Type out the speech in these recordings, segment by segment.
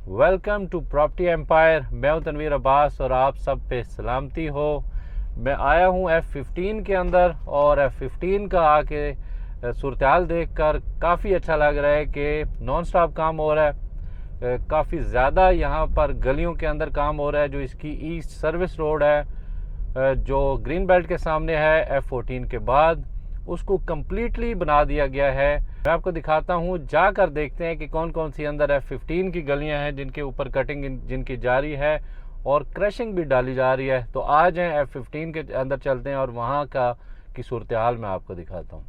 Welcome to property empire. मैं हूं तनवीर अब्बास और आप सब पे सलामती हो। मैं आया हूं F15 के अंदर और F15 का आके सूरत हाल देख कर काफ़ी अच्छा लग रहा है कि नॉन स्टॉप काम हो रहा है। काफ़ी ज़्यादा यहाँ पर गलियों के अंदर काम हो रहा है। जो इसकी ईस्ट सर्विस रोड है जो ग्रीन बेल्ट के सामने है F14 के बाद, उसको कम्प्लीटली बना दिया गया है। मैं आपको दिखाता हूँ, जाकर देखते हैं कि कौन कौन सी अंदर F15 की गलियां हैं जिनके ऊपर कटिंग जिनकी जारी है और क्रशिंग भी डाली जा रही है। तो आज हैं F15 के अंदर चलते हैं और वहाँ की सूरत हाल मैं आपको दिखाता हूँ।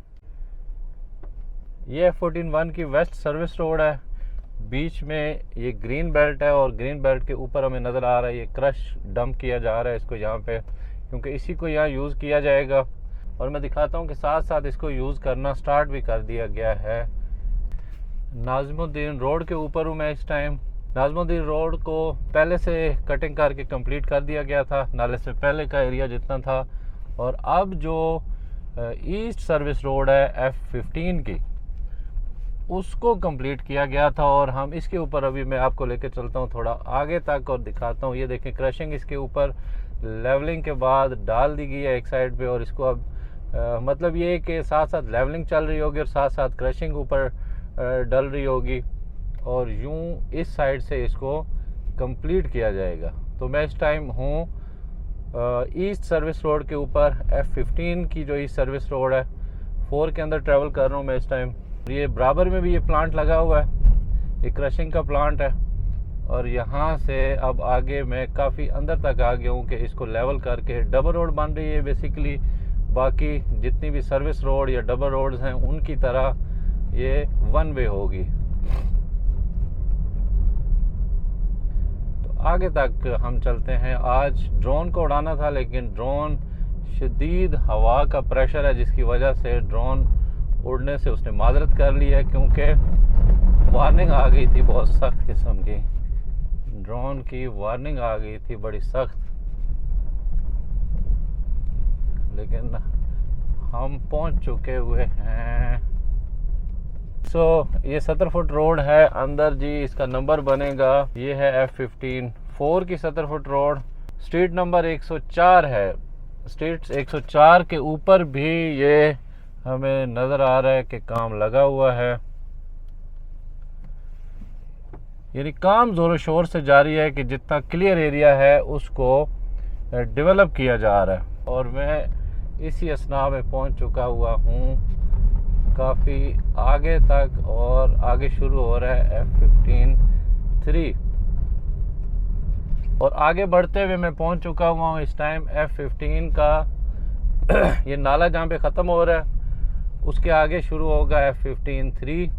ये F14-1 की वेस्ट सर्विस रोड है। बीच में ये ग्रीन बेल्ट है और ग्रीन बेल्ट के ऊपर हमें नज़र आ रहा है ये क्रश डंप किया जा रहा है इसको यहाँ पे, क्योंकि इसी को यहाँ यूज़ किया जाएगा। और मैं दिखाता हूँ कि साथ साथ इसको यूज़ करना स्टार्ट भी कर दिया गया है। नाज़मुद्दीन रोड के ऊपर हूँ मैं इस टाइम। नाज़मुद्दीन रोड को पहले से कटिंग करके कंप्लीट कर दिया गया था, नाले से पहले का एरिया जितना था। और अब जो ईस्ट सर्विस रोड है F15 की, उसको कंप्लीट किया गया था और हम इसके ऊपर अभी मैं आपको लेकर चलता हूँ थोड़ा आगे तक और दिखाता हूँ। ये देखें, क्रशिंग इसके ऊपर लेवलिंग के बाद डाल दी गई है एक साइड पे, और इसको अब मतलब ये कि साथ साथ लेवलिंग चल रही होगी और साथ साथ क्रशिंग ऊपर डल रही होगी, और यूं इस साइड से इसको कंप्लीट किया जाएगा। तो मैं इस टाइम हूँ ईस्ट सर्विस रोड के ऊपर, F15 की जो ईस्ट सर्विस रोड है 4 के अंदर ट्रैवल कर रहा हूँ मैं इस टाइम। ये बराबर में भी ये प्लांट लगा हुआ है, ये क्रशिंग का प्लांट है। और यहाँ से अब आगे मैं काफ़ी अंदर तक आ गया हूँ कि इसको लेवल करके डबल रोड बन रही है बेसिकली। बाकी जितनी भी सर्विस रोड या डबल रोड्स हैं उनकी तरह ये वन वे होगी। तो आगे तक हम चलते हैं। आज ड्रोन को उड़ाना था, लेकिन ड्रोन शदीद हवा का प्रेशर है जिसकी वजह से ड्रोन उड़ने से उसने माजरत कर ली है, क्योंकि वार्निंग आ गई थी बहुत सख्त किस्म की। ड्रोन की वार्निंग आ गई थी बड़ी सख्त, लेकिन हम पहुंच चुके हुए हैं। ये 70 फुट रोड है अंदर जी, इसका नंबर बनेगा, ये है F15-4 की 70 फुट रोड। स्ट्रीट नंबर 104 है। स्ट्रीट 104 के ऊपर भी ये हमें नज़र आ रहा है कि काम लगा हुआ है, यानी काम ज़ोर शोर से जारी है कि जितना क्लियर एरिया है उसको डेवलप किया जा रहा है। और मैं इसी असना में पहुंच चुका हुआ हूँ काफ़ी आगे तक, और आगे शुरू हो रहा है F15-3। और आगे बढ़ते हुए मैं पहुंच चुका हुआ हूँ इस टाइम F15 का ये नाला जहाँ पे ख़त्म हो रहा है उसके आगे शुरू होगा F15-3,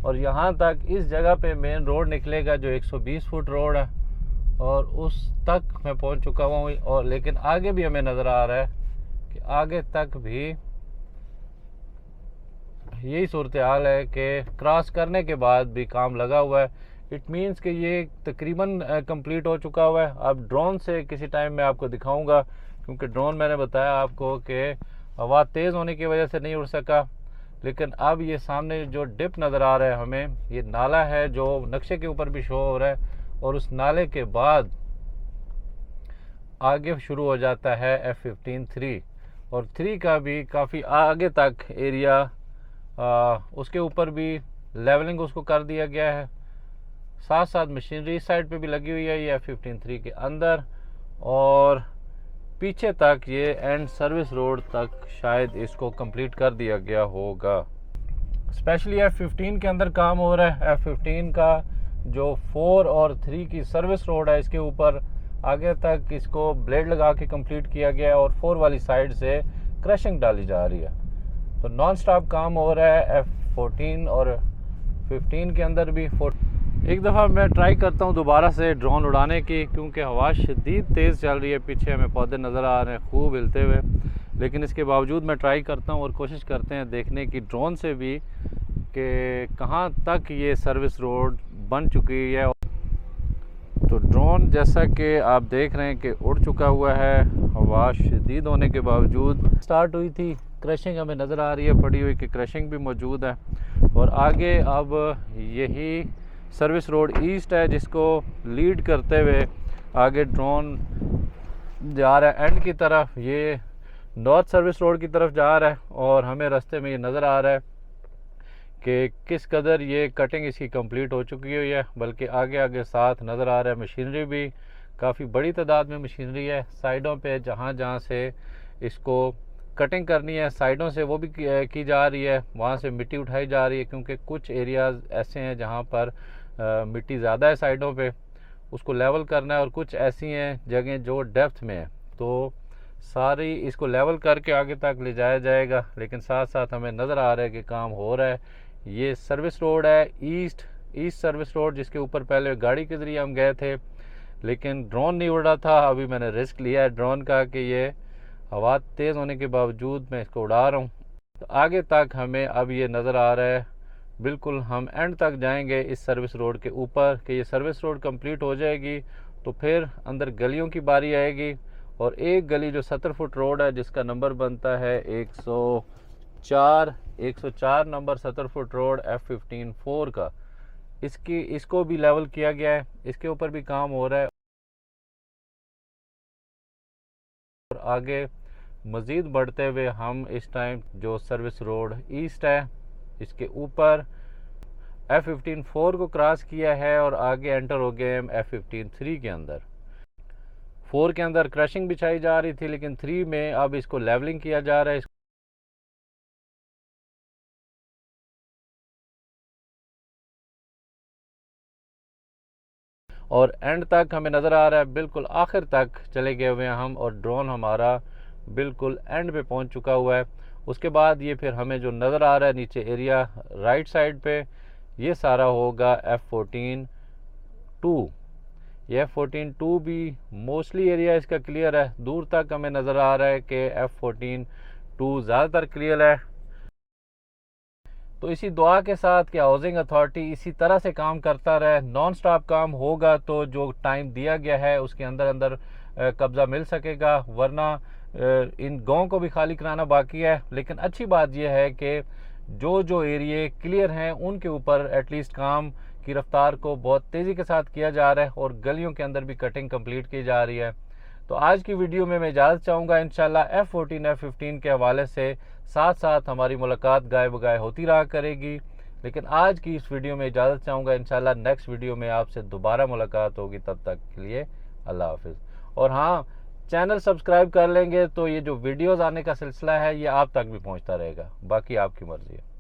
और यहाँ तक इस जगह पे मेन रोड निकलेगा जो 120 फुट रोड है, और उस तक मैं पहुँच चुका हुआ हूँ। और लेकिन आगे भी हमें नज़र आ रहा है कि आगे तक भी यही सूरत हाल है कि क्रॉस करने के बाद भी काम लगा हुआ है। इट मीन्स कि ये तकरीबन कंप्लीट हो चुका हुआ है। अब ड्रोन से किसी टाइम मैं आपको दिखाऊंगा, क्योंकि ड्रोन मैंने बताया आपको कि हवा तेज़ होने की वजह से नहीं उड़ सका। लेकिन अब ये सामने जो डिप नज़र आ रहा है हमें, ये नाला है जो नक्शे के ऊपर भी शो हो रहा है, और उस नाले के बाद आगे शुरू हो जाता है F15-3, और 3 का भी काफ़ी आगे तक एरिया उसके ऊपर भी लेवलिंग उसको कर दिया गया है। साथ साथ मशीनरी इस साइड पे भी लगी हुई है ये F15-3 के अंदर, और पीछे तक ये एंड सर्विस रोड तक शायद इसको कंप्लीट कर दिया गया होगा। स्पेशली F15 के अंदर काम हो रहा है। F15 का जो 4 और 3 की सर्विस रोड है इसके ऊपर आगे तक इसको ब्लेड लगा के कंप्लीट किया गया है, और 4 वाली साइड से क्रशिंग डाली जा रही है। तो नॉन स्टॉप काम हो रहा है F14 और 15 के अंदर भी। एक दफ़ा मैं ट्राई करता हूँ दोबारा से ड्रोन उड़ाने की, क्योंकि हवा शदीद तेज़ चल रही है। पीछे हमें पौधे नज़र आ रहे हैं खूब हिलते हुए, लेकिन इसके बावजूद मैं ट्राई करता हूँ और कोशिश करते हैं देखने की ड्रोन से भी कि कहाँ तक ये सर्विस रोड बन चुकी है। तो ड्रोन जैसा कि आप देख रहे हैं कि उड़ चुका हुआ है, हवा शदीद होने के बावजूद। स्टार्ट हुई थी क्रशिंग, हमें नज़र आ रही है पड़ी हुई कि क्रशिंग भी मौजूद है, और आगे अब यही सर्विस रोड ईस्ट है, जिसको लीड करते हुए आगे ड्रोन जा रहा है एंड की तरफ। ये नॉर्थ सर्विस रोड की तरफ जा रहा है और हमें रास्ते में ये नज़र आ रहा है कि किस कदर ये कटिंग इसकी कंप्लीट हो चुकी हुई है। बल्कि आगे आगे साथ नज़र आ रहा है मशीनरी भी, काफ़ी बड़ी तादाद में मशीनरी है। साइडों पे जहाँ जहाँ से इसको कटिंग करनी है साइडों से वो भी की जा रही है, वहाँ से मिट्टी उठाई जा रही है, क्योंकि कुछ एरियाज़ ऐसे हैं जहाँ पर मिट्टी ज़्यादा है साइडों पे, उसको लेवल करना है, और कुछ ऐसी हैं जगह जो डेप्थ में है, तो सारी इसको लेवल करके आगे तक ले जाया जाएगा। लेकिन साथ साथ हमें नज़र आ रहा है कि काम हो रहा है। ये सर्विस रोड है ईस्ट सर्विस रोड, जिसके ऊपर पहले गाड़ी के ज़रिए हम गए थे, लेकिन ड्रोन नहीं उड़ रहा था। अभी मैंने रिस्क लिया है ड्रोन का कि ये हवा तेज़ होने के बावजूद मैं इसको उड़ा रहा हूँ। तो आगे तक हमें अब ये नज़र आ रहा है, बिल्कुल हम एंड तक जाएंगे इस सर्विस रोड के ऊपर कि ये सर्विस रोड कंप्लीट हो जाएगी तो फिर अंदर गलियों की बारी आएगी। और एक गली जो 70 फुट रोड है, जिसका नंबर बनता है 104 नंबर 70 फुट रोड F15-4 का, इसको भी लेवल किया गया है, इसके ऊपर भी काम हो रहा है। और आगे मज़ीद बढ़ते हुए हम इस टाइम जो सर्विस रोड ईस्ट है इसके ऊपर F15-4 को क्रॉस किया है और आगे एंटर हो गए हम F15-3 के अंदर। 4 के अंदर क्रशिंग बिछाई जा रही थी, लेकिन 3 में अब इसको लेवलिंग किया जा रहा है। और एंड तक हमें नज़र आ रहा है, बिल्कुल आखिर तक चले गए हुए हैं हम, और ड्रोन हमारा बिल्कुल एंड पे पहुंच चुका हुआ है। उसके बाद ये फिर हमें जो नज़र आ रहा है नीचे एरिया राइट साइड पे, ये सारा होगा F14-2। ये F14-2 भी मोस्टली एरिया इसका क्लियर है, दूर तक हमें नज़र आ रहा है कि F14-2 ज़्यादातर क्लियर है। तो इसी दुआ के साथ कि हाउसिंग अथॉरिटी इसी तरह से काम करता रहे, नॉन स्टॉप काम होगा तो जो टाइम दिया गया है उसके अंदर अंदर कब्ज़ा मिल सकेगा, वरना इन गाँव को भी खाली कराना बाकी है। लेकिन अच्छी बात यह है कि जो एरिए क्लियर हैं उनके ऊपर एटलीस्ट काम की रफ्तार को बहुत तेज़ी के साथ किया जा रहा है और गलियों के अंदर भी कटिंग कंप्लीट की जा रही है। तो आज की वीडियो में मैं इजाज़त चाहूँगा, इंशाल्लाह F14 F15 के हवाले से साथ साथ हमारी मुलाकात गाय बगाए होती रहा करेगी। लेकिन आज की इस वीडियो में इजाज़त चाहूँगा, इंशाल्लाह नेक्स्ट वीडियो में आपसे दोबारा मुलाकात होगी। तब तक के लिए अल्लाह हाफिज़। और हाँ, चैनल सब्सक्राइब कर लेंगे तो ये जो वीडियोज़ आने का सिलसिला है ये आप तक भी पहुँचता रहेगा, बाकी आपकी मर्ज़ी है।